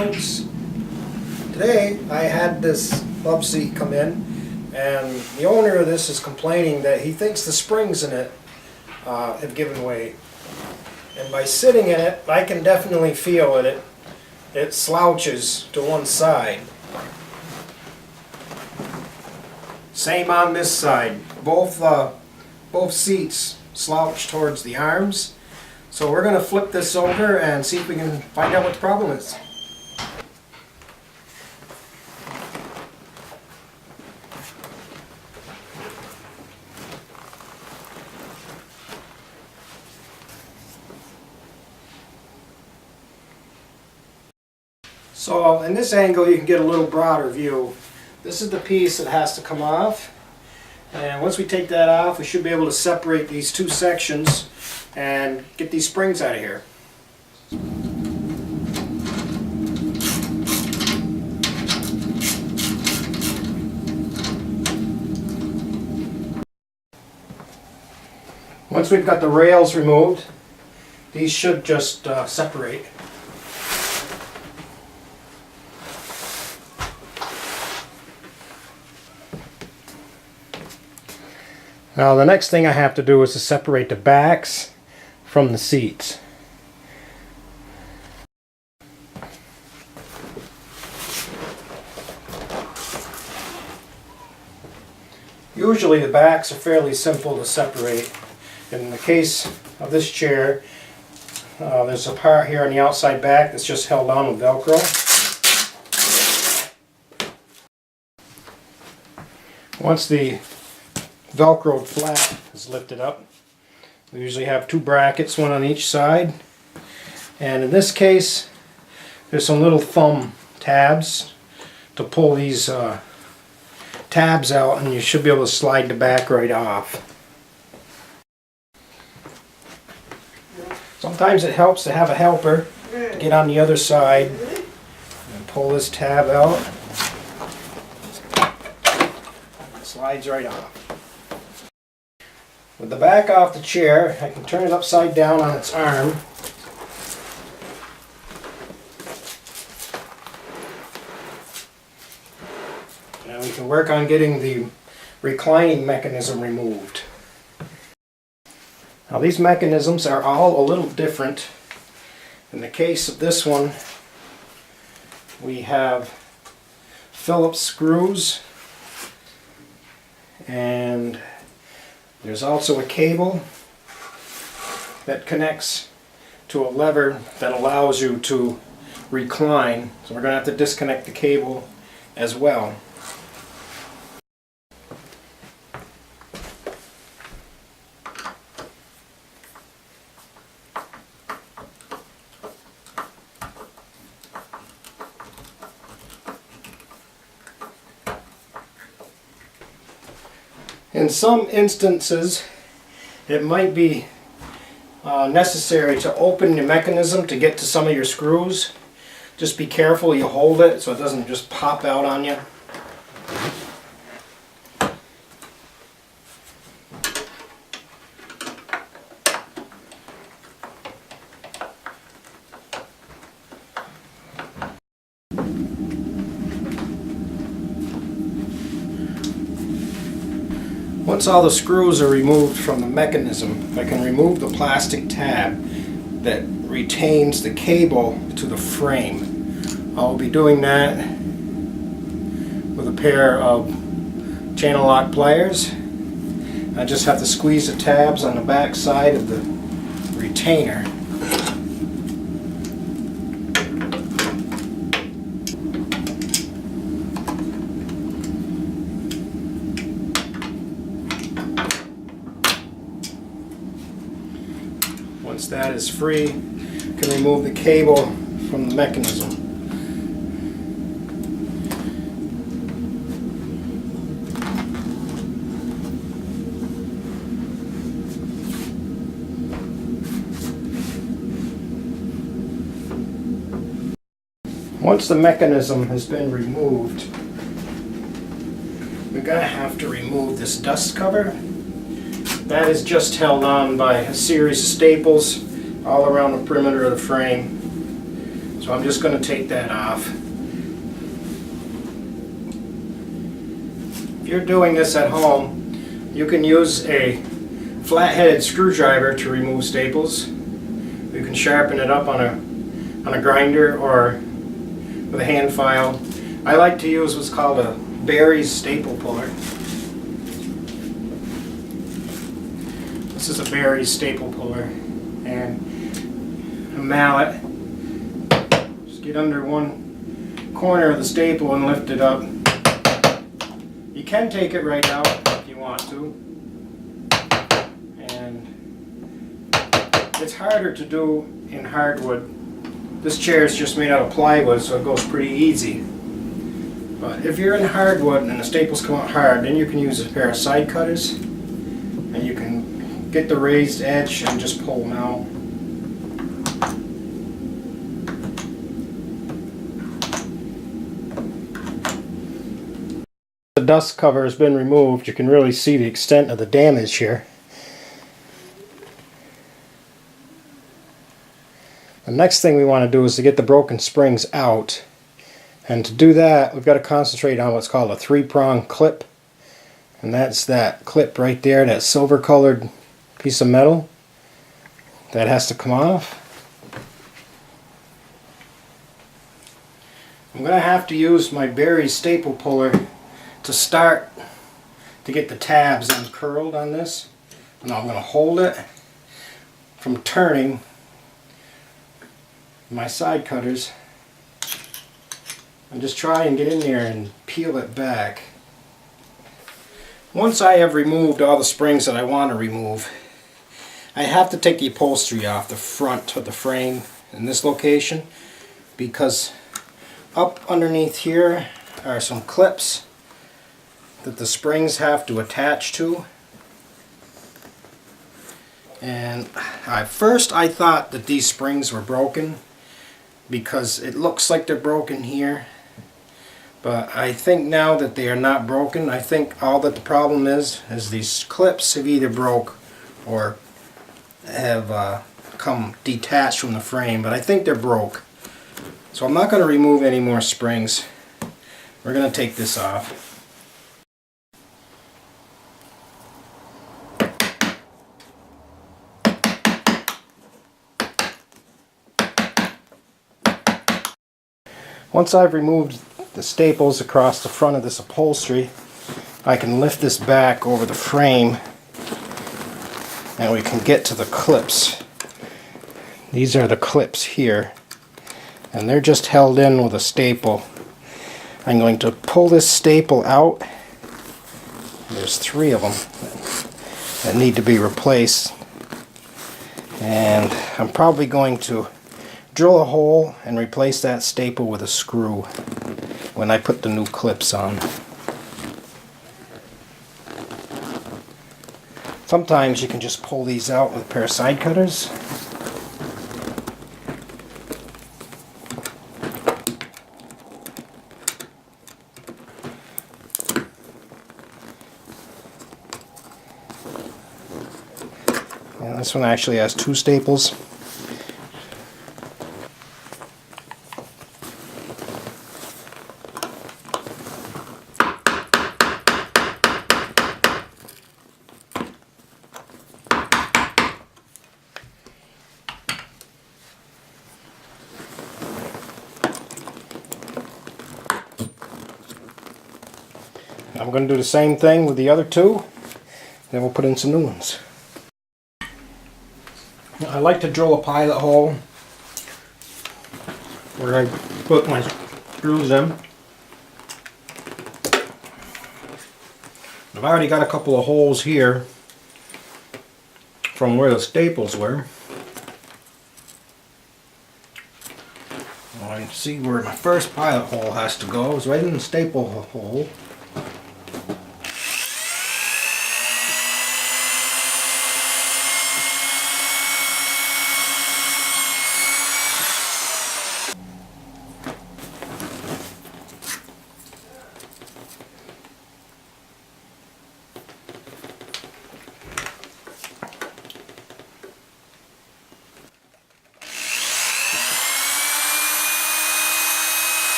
folks. Today I had this love seat come in, and the owner of this is complaining that he thinks the springs in it have given way. And by sitting in it, I can definitely feel it slouches to one side. Same on this side. Both seats slouch towards the arms. So we're going to flip this over and see if we can find out what the problem is. So in this angle you can get a little broader view. This is the piece that has to come off, and once we take that off we should be able to separate these two sections and get these springs out of here. Once we've got the rails removed, these should just separate. Now the next thing I have to do is to separate the backs from the seats. Usually the backs are fairly simple to separate. In the case of this chair, there's a part here on the outside back that's just held on with Velcro. Once the Velcroed flap is lifted up, we usually have two brackets, one on each side, and in this case there's some little thumb tabs to pull these tabs out, and you should be able to slide the back right off. Sometimes it helps to have a helper to get on the other side and pull this tab out. It slides right off. With the back off the chair, I can turn it upside down on its arm. And we can work on getting the reclining mechanism removed. Now these mechanisms are all a little different. In the case of this one, we have Phillips screws, and there's also a cable that connects to a lever that allows you to recline. So we're going to have to disconnect the cable as well. In some instances, it might be necessary to open the mechanism to get to some of your screws. Just be careful you hold it so it doesn't just pop out on you. Once all the screws are removed from the mechanism, I can remove the plastic tab that retains the cable to the frame. I'll be doing that with a pair of channel lock pliers. I just have to squeeze the tabs on the back side of the retainer. Once that is free, you can remove the cable from the mechanism. Once the mechanism has been removed, we're going to have to remove this dust cover. That is just held on by a series of staples all around the perimeter of the frame. So So I'm just going to take that off. If you're doing this at home, you can use a flat-headed screwdriver to remove staples. You can sharpen it up on a grinder or with a hand file. I like to use what's called a Barry's staple puller. This is a Barry's staple puller, and a mallet. Just get under one corner of the staple and lift it up. You can take it right out if you want to, and it's harder to do in hardwood. This chair is just made out of plywood, so it goes pretty easy. But if you're in hardwood and the staples come out hard, then you can use a pair of side cutters, and you can get the raised edge and just pull them out. The dust cover has been removed. You can really see the extent of the damage here. The next thing we want to do is to get the broken springs out. And to do that, we've got to concentrate on what's called a three-prong clip. And that's that clip right there, that silver colored piece of metal. That has to come off. I'm going to have to use my Barry's staple puller to start to get the tabs uncurled on this. Now I'm going to hold it from turning my side cutters and just try and get in there and peel it back. Once I have removed all the springs that I want to remove, I have to take the upholstery off the front of the frame in this location, because up underneath here are some clips that the springs have to attach to. And at first I thought that these springs were broken because it looks like they're broken here, but I think now that they are not broken. I think all that the problem is these clips have either broke or have come detached from the frame, but I think they're broke. So I'm not going to remove any more springs. We're going to take this off. Once I've removed the staples across the front of this upholstery, I can lift this back over the frame and we can get to the clips. These are the clips here, and they're just held in with a staple. I'm going to pull this staple out. There's 3 of them that need to be replaced, and I'm probably going to drill a hole and replace that staple with a screw when I put the new clips on. Sometimes you can just pull these out with a pair of side cutters. And this one actually has 2 staples. I'm going to do the same thing with the other 2, then we'll put in some new ones. I like to drill a pilot hole where I put my screws in. I've already got a couple of holes here from where the staples were. I can see where my first pilot hole has to go. It's right in the staple hole.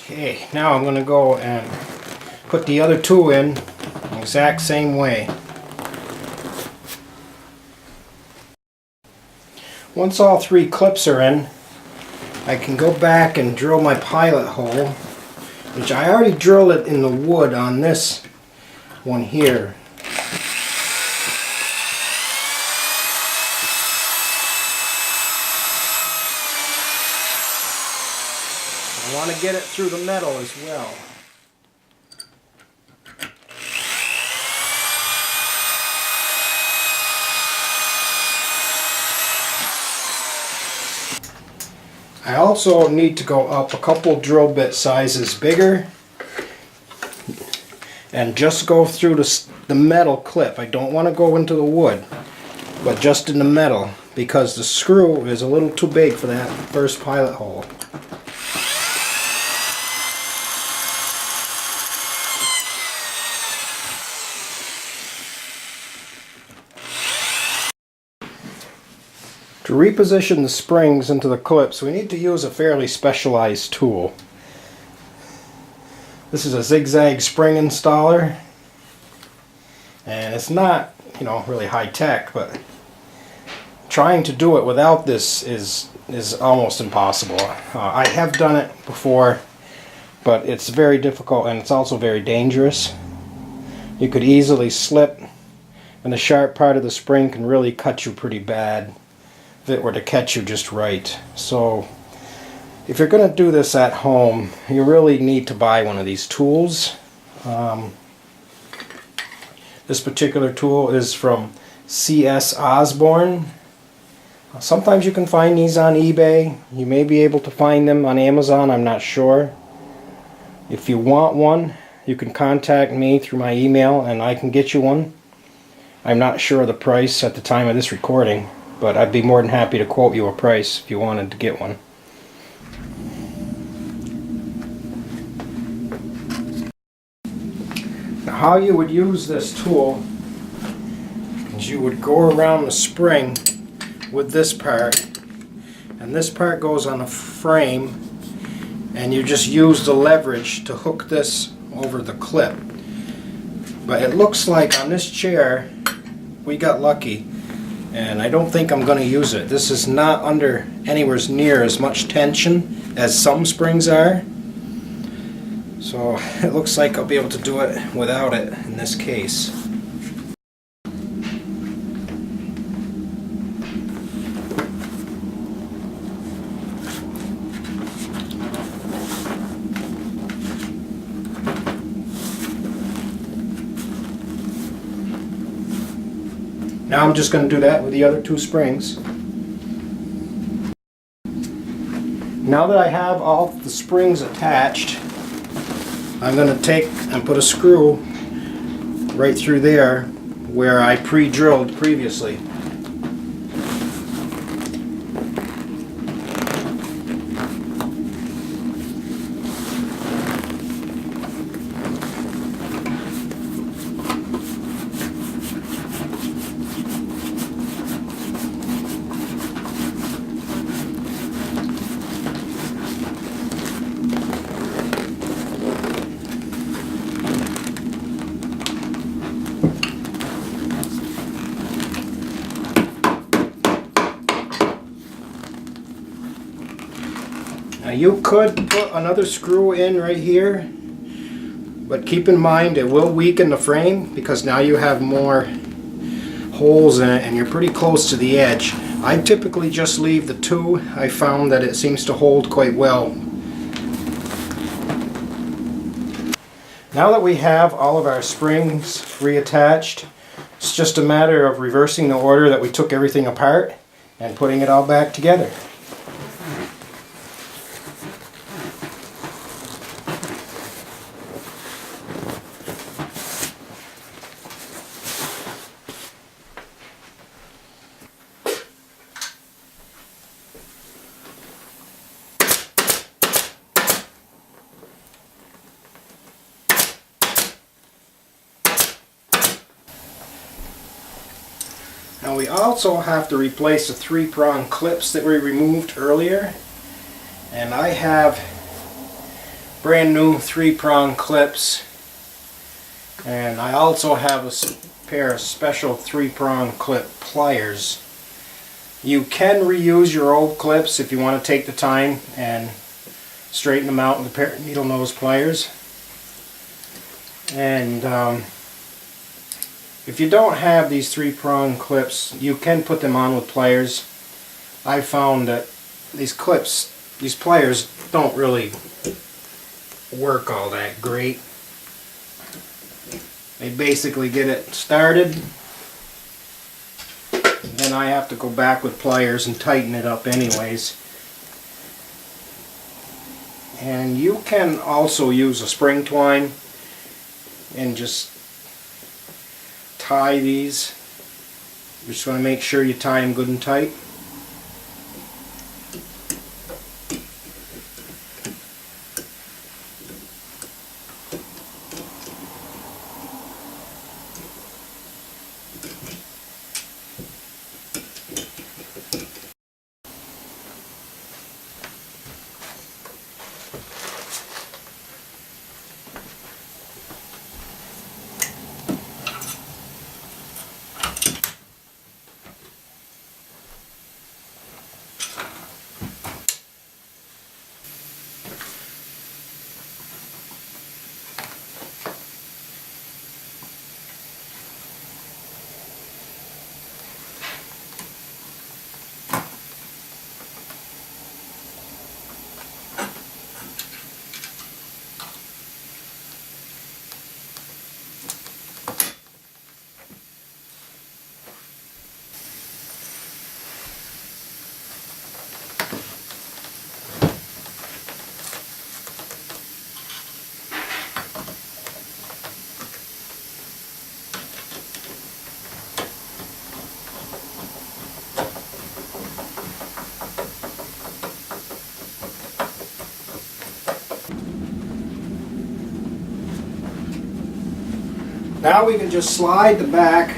Okay, now I'm going to go and put the other two in the exact same way. Once all three clips are in, I can go back and drill my pilot hole, which I already drilled it in the wood on this one here. I want to get it through the metal as well. I also need to go up a couple drill bit sizes bigger and just go through the metal clip. I don't want to go into the wood, but just in the metal, because the screw is a little too big for that first pilot hole. To reposition the springs into the clips, we need to use a fairly specialized tool. This is a Zig Zag spring installer, and it's not, really high tech, but trying to do it without this is almost impossible. I have done it before, but it's very difficult and it's also very dangerous. You could easily slip, and the sharp part of the spring can really cut you pretty bad if it were to catch you just right. So if you're going to do this at home, you really need to buy one of these tools. This particular tool is from C.S. Osborne. Sometimes you can find these on eBay. You may be able to find them on Amazon, I'm not sure. If you want one, you can contact me through my email and I can get you one. I'm not sure of the price at the time of this recording, but I'd be more than happy to quote you a price if you wanted to get one. Now, how you would use this tool is you would go around the spring with this part, and this part goes on a frame, and you just use the leverage to hook this over the clip. But it looks like on this chair we got lucky, and I don't think I'm going to use it. This is not under anywhere near as much tension as some springs are. So it looks like I'll be able to do it without it in this case. Now I'm just going to do that with the other two springs. Now that I have all the springs attached, I'm going to take and put a screw right through there where I pre-drilled previously. Now you could put another screw in right here, but keep in mind it will weaken the frame because now you have more holes in it and you're pretty close to the edge. I typically just leave the two. I found that it seems to hold quite well. Now that we have all of our springs reattached, it's just a matter of reversing the order that we took everything apart and putting it all back together. Now we also have to replace the three-prong clips that we removed earlier, and I have brand new 3-prong clips, and I also have a pair of special 3-prong clip pliers. You can reuse your old clips if you want to take the time and straighten them out with a pair of needle nose pliers. And if you don't have these 3-prong clips, you can put them on with pliers. I found that these pliers don't really work all that great. They basically get it started, and then I have to go back with pliers and tighten it up anyways. And you can also use a spring twine and just tie these. You just want to make sure you tie them good and tight. Now we can just slide the back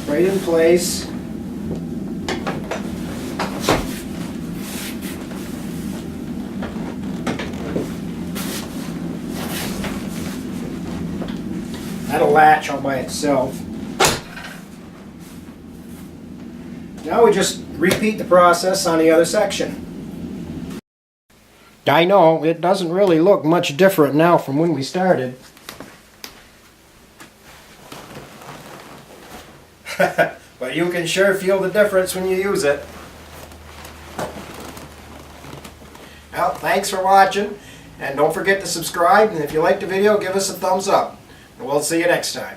right in place. That'll latch all by itself. Now we just repeat the process on the other section. I know, it doesn't really look much different now from when we started. But you can sure feel the difference when you use it. Well, thanks for watching, and don't forget to subscribe, and if you liked the video, give us a thumbs up. And we'll see you next time.